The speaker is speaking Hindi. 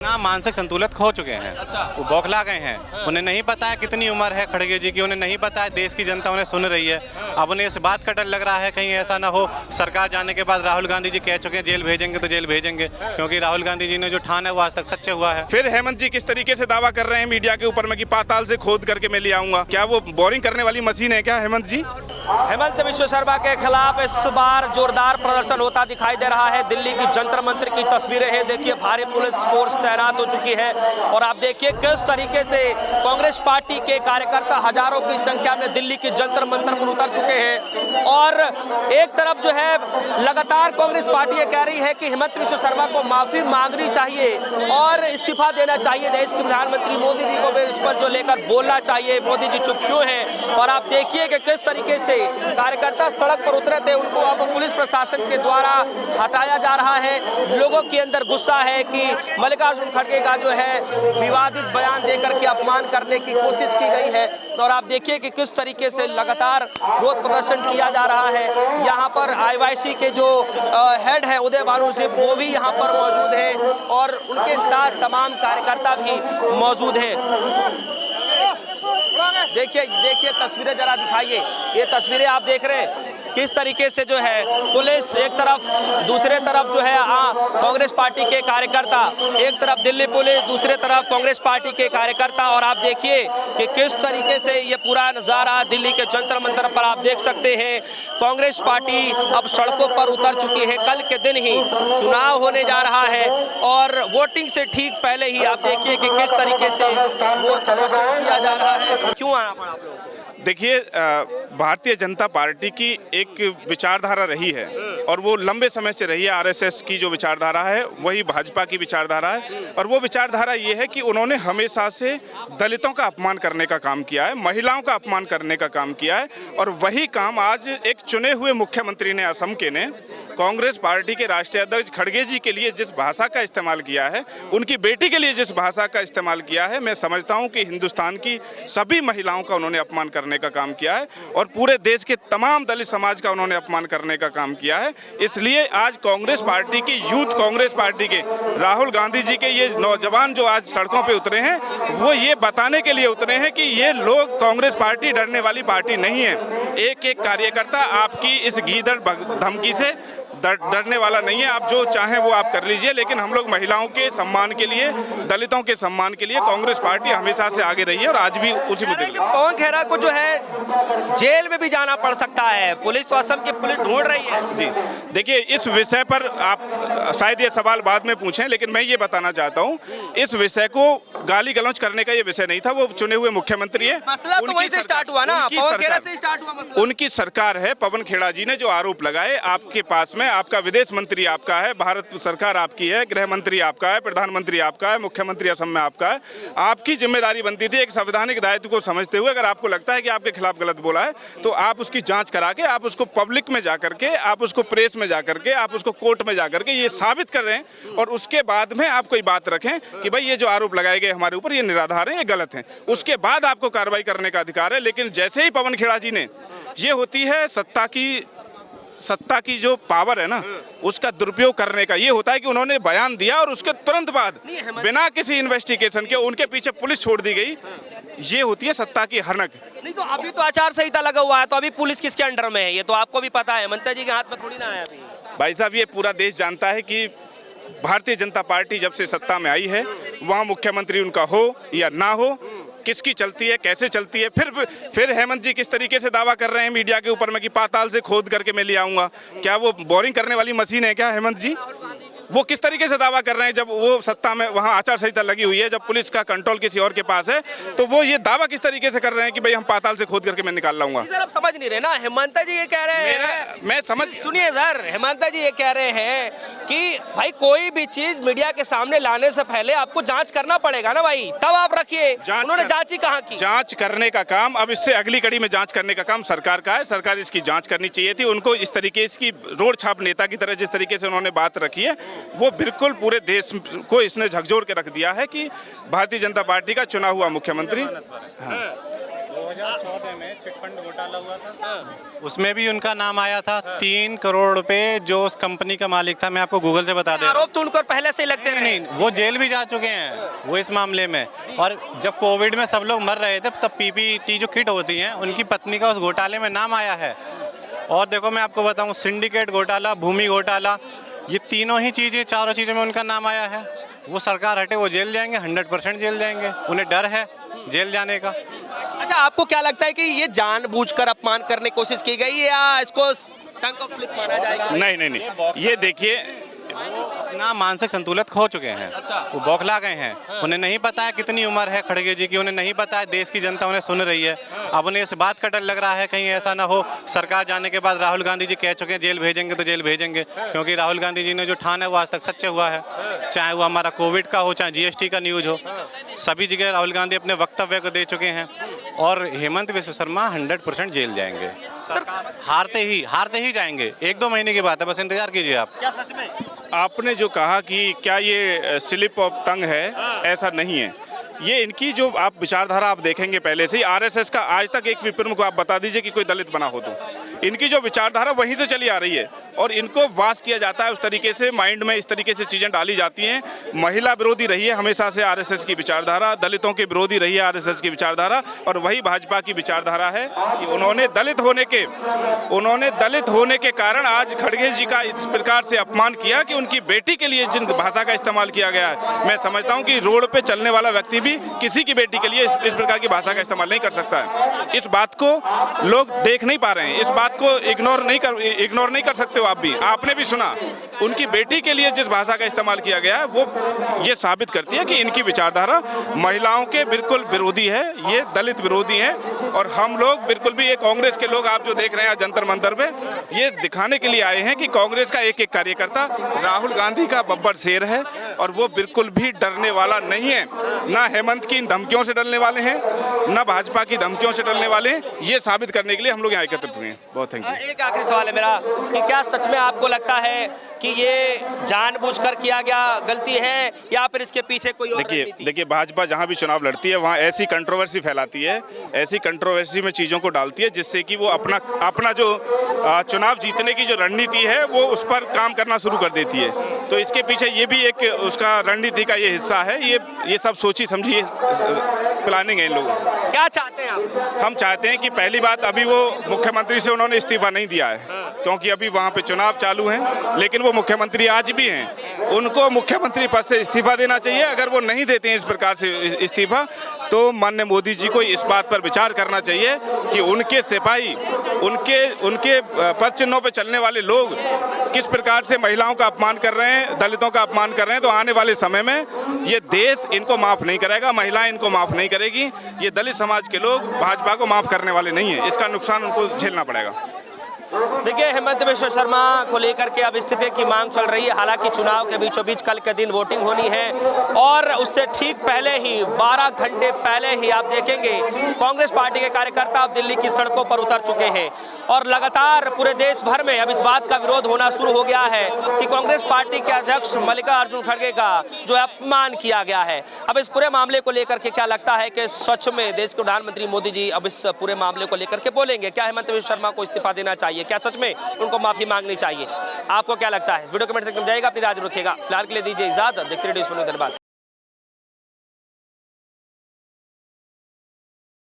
ना मानसिक संतुलन खो चुके हैं। अच्छा। वो बौखला गए हैं। उन्हें नहीं पता है कितनी उम्र है खड़गे जी की, उन्हें नहीं पता है देश की जनता उन्हें सुन रही है। अब उन्हें इस बात का डर लग रहा है कहीं ऐसा ना हो सरकार जाने के बाद राहुल गांधी जी कह चुके हैं जेल भेजेंगे तो जेल भेजेंगे, क्योंकि राहुल गांधी जी ने जो ठाना है वो आज तक सच्चे हुआ है। फिर हेमंत जी किस तरीके से दावा कर रहे हैं मीडिया के ऊपर में कि पाताल से खोद करके मैं ले आऊंगा, क्या वो बोरिंग करने वाली मशीन है क्या हेमंत जी? हेमंत बिश्व शर्मा के खिलाफ इस बार जोरदार प्रदर्शन होता दिखाई दे रहा है। दिल्ली की जंतर मंतर की तस्वीरें हैं, देखिए भारी पुलिस फोर्स तैनात हो चुकी है और आप देखिए किस तरीके से कांग्रेस पार्टी के कार्यकर्ता हजारों की संख्या में दिल्ली की जंतर मंतर पर उतर चुके हैं। और एक तरफ जो है लगातार कांग्रेस पार्टी ये कह रही है कि हेमंत बिश्व शर्मा को माफी मांगनी चाहिए और इस्तीफा देना चाहिए। देश के प्रधानमंत्री मोदी जी को भी इस पर जो लेकर बोलना चाहिए, मोदी जी चुप क्यों हैं। और आप देखिए कि किस तरीके से कार्यकर्ता सड़क पर उतरे थे, उनको अब पुलिस प्रशासन के द्वारा हटाया जा रहा है। लोगों के अंदर गुस्सा है कि मल्लिकार्जुन खड़गे का जो है विवादित बयान देकर के अपमान करने की कोशिश की गई है। और आप देखिए कि किस तरीके से लगातार विरोध प्रदर्शन किया जा रहा है। यहाँ पर आईवाईसी के जो हेड है उदय भानु सिंह वो भी यहाँ पर मौजूद हैं और उनके साथ तमाम कार्यकर्ता भी मौजूद हैं। देखिए तस्वीरें जरा दिखाइए, ये तस्वीरें आप देख रहे हैं किस तरीके से जो है पुलिस एक तरफ, दूसरे तरफ जो है कांग्रेस पार्टी के कार्यकर्ता, एक तरफ दिल्ली पुलिस, दूसरे तरफ कांग्रेस पार्टी के कार्यकर्ता। और आप देखिए कि किस तरीके से ये पूरा नज़ारा दिल्ली के जंतर मंतर पर आप देख सकते हैं। कांग्रेस पार्टी अब सड़कों पर उतर चुकी है। कल के दिन ही चुनाव होने जा रहा है और वोटिंग से ठीक पहले ही आप देखिए कि किस तरीके से वो किया जा रहा है। क्यों आना पड़ा आप लोगों को? देखिए, भारतीय जनता पार्टी की एक विचारधारा रही है और वो लंबे समय से रही है। आरएसएस की जो विचारधारा है वही भाजपा की विचारधारा है और वो विचारधारा ये है कि उन्होंने हमेशा से दलितों का अपमान करने का काम किया है, महिलाओं का अपमान करने का काम किया है। और वही काम आज एक चुने हुए मुख्यमंत्री ने, असम के ने, कांग्रेस पार्टी के राष्ट्रीय अध्यक्ष खड़गे जी के लिए जिस भाषा का इस्तेमाल किया है, उनकी बेटी के लिए जिस भाषा का इस्तेमाल किया है, मैं समझता हूं कि हिंदुस्तान की सभी महिलाओं का उन्होंने अपमान करने का काम किया है और पूरे देश के तमाम दलित समाज का उन्होंने अपमान करने का काम किया है। इसलिए आज कांग्रेस पार्टी की, यूथ कांग्रेस पार्टी के राहुल गांधी जी के ये नौजवान जो आज सड़कों पर उतरे हैं, वो ये बताने के लिए उतरे हैं कि ये लोग, कांग्रेस पार्टी डरने वाली पार्टी नहीं है। एक एक कार्यकर्ता आपकी इस गीदड़ धमकी से डरने वाला नहीं है। आप जो चाहें वो आप कर लीजिए, लेकिन हम लोग महिलाओं के सम्मान के लिए, दलितों के सम्मान के लिए कांग्रेस पार्टी हमेशा से आगे रही है और आज भी उसी मुद्दे पर। पवन खेरा को जो है जेल में भी जाना पड़ सकता है, पुलिस तो असम की पुलिस ढूंढ रही है। जी देखिए, इस विषय पर आप शायद ये सवाल बाद में पूछें, लेकिन मैं ये बताना चाहता हूँ, इस विषय को गाली गलौज करने का ये विषय नहीं था। वो चुने हुए मुख्यमंत्री है, मसला तो वहीं से स्टार्ट हुआ ना, पवन खेरा से स्टार्ट हुआ मसला। उनकी सरकार है। पवन खेड़ा जी ने जो आरोप लगाए आपके पास में, आपका विदेश मंत्री आपका है, भारत सरकार आपकी है, गृह मंत्री आपका है, प्रधानमंत्री आपका है, मुख्यमंत्री असम में आपका है। आपकी जिम्मेदारी बनती थी एक संवैधानिक दायित्व को समझते हुए, अगर आपको लगता है कि आपके खिलाफ गलत बोला है तो आप उसकी जांच करा के, आप उसको पब्लिक में जाकर के, आप उसको प्रेस में जाकर के, आप उसको कोर्ट में जाकर के ये साबित कर दें और उसके बाद में आप कोई बात रखें कि भाई ये जो आरोप लगाए गए हमारे ऊपर, ये निराधार है, ये गलत है। उसके बाद आपको कार्रवाई करने का अधिकार है। लेकिन जैसे ही पवन खेड़ा जी ने, ये होती है सत्ता की जो पावर है ना, उसका दुरुपयोग करने का। ये होता है कि उन्होंने बयान दिया और उसके तुरंत बाद बिना किसी इन्वेस्टिगेशन के उनके पीछे पुलिस छोड़ दी गई। ये होती है सत्ता की हरनक। नहीं तो अभी तो आचार संहिता लगा हुआ है, तो अभी पुलिस किसके अंडर में है, ये तो आपको भी पता है। ममता जी के हाथ में थोड़ी ना है अभी। भाई साहब, ये पूरा देश जानता है कि भारतीय जनता पार्टी जब से सत्ता में आई है, वहाँ मुख्यमंत्री उनका हो या ना हो, किसकी चलती है, कैसे चलती है। फिर हेमंत जी किस तरीके से दावा कर रहे हैं मीडिया के ऊपर में कि पाताल से खोद करके मैं ले आऊंगा, क्या वो बोरिंग करने वाली मशीन है क्या हेमंत जी? वो किस तरीके से दावा कर रहे हैं जब वो सत्ता में, वहाँ आचार संहिता लगी हुई है, जब पुलिस का कंट्रोल किसी और के पास है, तो वो ये दावा किस तरीके से कर रहे हैं कि भाई हम पाताल से खोद करके मैं निकाल लाऊंगा? सर आप समझ नहीं रहे ना, हेमंत जी ये कह रहे हैं, मैं समझ, सुनिए सर, हेमंत जी ये कह रहे हैं कि भाई कोई भी चीज मीडिया के सामने लाने से पहले आपको जांच करना पड़ेगा ना भाई, तब आप रखिए। उन्होंने जांच ही कहाँ की? जांच करने का काम, अब इससे अगली कड़ी में जांच करने का काम सरकार का है। सरकार इसकी जांच करनी चाहिए थी। उनको इस तरीके की रोड छाप नेता की तरह जिस तरीके से उन्होंने बात रखी है, वो बिल्कुल पूरे देश को इसने झकझोर के रख दिया है कि भारतीय जनता पार्टी का चुना हुआ मुख्यमंत्री। 2014 में चिटफंड घोटाला हुआ था, उसमें भी उनका नाम आया था। 3 करोड़ रुपए जो उस कंपनी का मालिक था, मैं आपको गूगल से बता दे रहा हूं। आरोप तो उनको पहले से ही लगते हैं। नहीं, वो जेल भी जा चुके हैं वो इस मामले में। और जब कोविड में सब लोग मर रहे थे तब पीपीटी जो किट होती हैं उनकी पत्नी का उस घोटाले में नाम आया है। और देखो मैं आपको बताऊं, सिंडिकेट घोटाला, भूमि घोटाला, ये तीनों ही चीज़ें, चारों चीज़ों में उनका नाम आया है। वो सरकार हटे वो जेल जाएंगे, 100% जेल जाएंगे, उन्हें डर है जेल जाने का। अच्छा, आपको क्या लगता है कि ये जानबूझकर अपमान करने की कोशिश की गई या इसको टंग ऑफ स्लिप माना जाएगा? नहीं, ये देखिए, अपना मानसिक संतुलन खो चुके हैं। अच्छा। वो बौखला गए हैं। उन्हें नहीं पता है कितनी उम्र है खड़गे जी की, उन्हें नहीं पता है देश की जनता उन्हें सुन रही है। अब उन्हें इस बात का डर लग रहा है कहीं ऐसा ना हो सरकार जाने के बाद राहुल गांधी जी कह चुके हैं जेल भेजेंगे तो जेल भेजेंगे, क्योंकि राहुल गांधी जी ने जो ठाना है वो आज तक सच्चे हुआ है। चाहे वो हमारा कोविड का हो, चाहे जीएसटी का न्यूज हो, सभी जगह राहुल गांधी अपने वक्तव्य को दे चुके हैं। और हेमंत विश्व शर्मा 100% जेल जाएंगे। सरकार हारते ही जाएंगे। 1-2 महीने की बात है, बस इंतजार कीजिए आप। क्या सच में? आपने जो कहा कि क्या ये स्लिप ऑफ टंग है, ऐसा नहीं है। ये इनकी जो आप विचारधारा आप देखेंगे पहले से ही, आरएसएस का आज तक एक भी प्रमुख आप बता दीजिए कि कोई दलित बना हो तो। इनकी जो विचारधारा वहीं से चली आ रही है और इनको वास किया जाता है उस तरीके से, माइंड में इस तरीके से चीज़ें डाली जाती हैं। महिला विरोधी रही है हमेशा से आरएसएस की विचारधारा, दलितों के विरोधी रही है आरएसएस की विचारधारा, और वही भाजपा की विचारधारा है कि उन्होंने दलित होने के कारण आज खड़गे जी का इस प्रकार से अपमान किया कि उनकी बेटी के लिए जिन भाषा का इस्तेमाल किया गया है, मैं समझता हूँ कि रोड पे चलने वाला व्यक्ति भी किसी की बेटी के लिए इस प्रकार की भाषा का इस्तेमाल नहीं कर सकता है। इस बात को लोग देख नहीं पा रहे हैं, इस बात को इग्नोर नहीं कर सकते हो आप भी। आपने भी सुना, उनकी बेटी के लिए जिस भाषा का इस्तेमाल किया गया है वो ये साबित करती है कि इनकी विचारधारा महिलाओं के बिल्कुल विरोधी है, ये दलित विरोधी है। और हम लोग बिल्कुल भी, ये कांग्रेस के लोग आप जो देख रहे हैं जंतर मंतर में, ये दिखाने के लिए आए हैं कि कांग्रेस का एक एक कार्यकर्ता राहुल गांधी का बब्बर शेर है और वो बिल्कुल भी डरने वाला नहीं है। ना हेमंत की इन धमकियों से डरने वाले हैं, ना भाजपा की धमकियों से डरने वाले हैं। ये साबित करने के लिए हम लोग यहाँ एकत्रित हुए हैं। बहुत थैंक यू। एक आखिरी सवाल है मेरा कि क्या सच में आपको लगता है कि ये जानबूझकर किया गया गलती है या फिर इसके पीछे कोई और रणनीति? देखिए, भाजपा जहाँ भी चुनाव लड़ती है वहाँ ऐसी कंट्रोवर्सी फैलाती है, ऐसी कंट्रोवर्सी में चीज़ों को डालती है जिससे कि वो अपना जो चुनाव जीतने की जो रणनीति है वो उस पर काम करना शुरू कर देती है। तो इसके पीछे ये भी एक उसका रणनीति का ये हिस्सा है। ये सब सोची समझी प्लानिंग है इन लोगों की। क्या चाहते हैं आप? हम चाहते हैं कि पहली बात, अभी वो मुख्यमंत्री से उन्होंने इस्तीफा नहीं दिया है क्योंकि अभी वहाँ पे चुनाव चालू हैं, लेकिन वो मुख्यमंत्री आज भी हैं। उनको मुख्यमंत्री पद से इस्तीफा देना चाहिए। अगर वो नहीं देते हैं इस प्रकार से इस्तीफा, तो माननीय मोदी जी को इस बात पर विचार करना चाहिए कि उनके सिपाही, उनके पद चिन्हों पर चलने वाले लोग किस प्रकार से महिलाओं का अपमान कर रहे हैं, दलितों का अपमान कर रहे हैं। तो आने वाले समय में ये देश इनको माफ़ नहीं करेगा, महिलाएं इनको माफ़ नहीं करेगी। ये दलित समाज के लोग भाजपा को माफ़ करने वाले नहीं हैं, इसका नुकसान उनको झेलना पड़ेगा। देखिए, हेमंत विश्व शर्मा को लेकर के अब इस्तीफे की मांग चल रही है। हालांकि चुनाव के बीचों बीच कल के दिन वोटिंग होनी है और उससे ठीक पहले ही 12 घंटे पहले ही आप देखेंगे कांग्रेस पार्टी के कार्यकर्ता अब दिल्ली की सड़कों पर उतर चुके हैं और लगातार पूरे देश भर में अब इस बात का विरोध होना शुरू हो गया है कि कांग्रेस पार्टी के अध्यक्ष मल्लिकार्जुन खड़गे का जो है अपमान किया गया है। अब इस पूरे मामले को लेकर के क्या लगता है कि सच में देश के प्रधानमंत्री मोदी जी अब इस पूरे मामले को लेकर के बोलेंगे? क्या हेमंत विश्व शर्मा को इस्तीफा देना चाहिए? क्या सच में उनको माफी मांगनी चाहिए? आपको क्या लगता है? इस वीडियो कमेंट सेक्शन में जाइएगा, अपनी राय रखिएगा। फिलहाल के लिए दीजिए इजाजत। देखते रहिए न्यूज़ 24। धन्यवाद।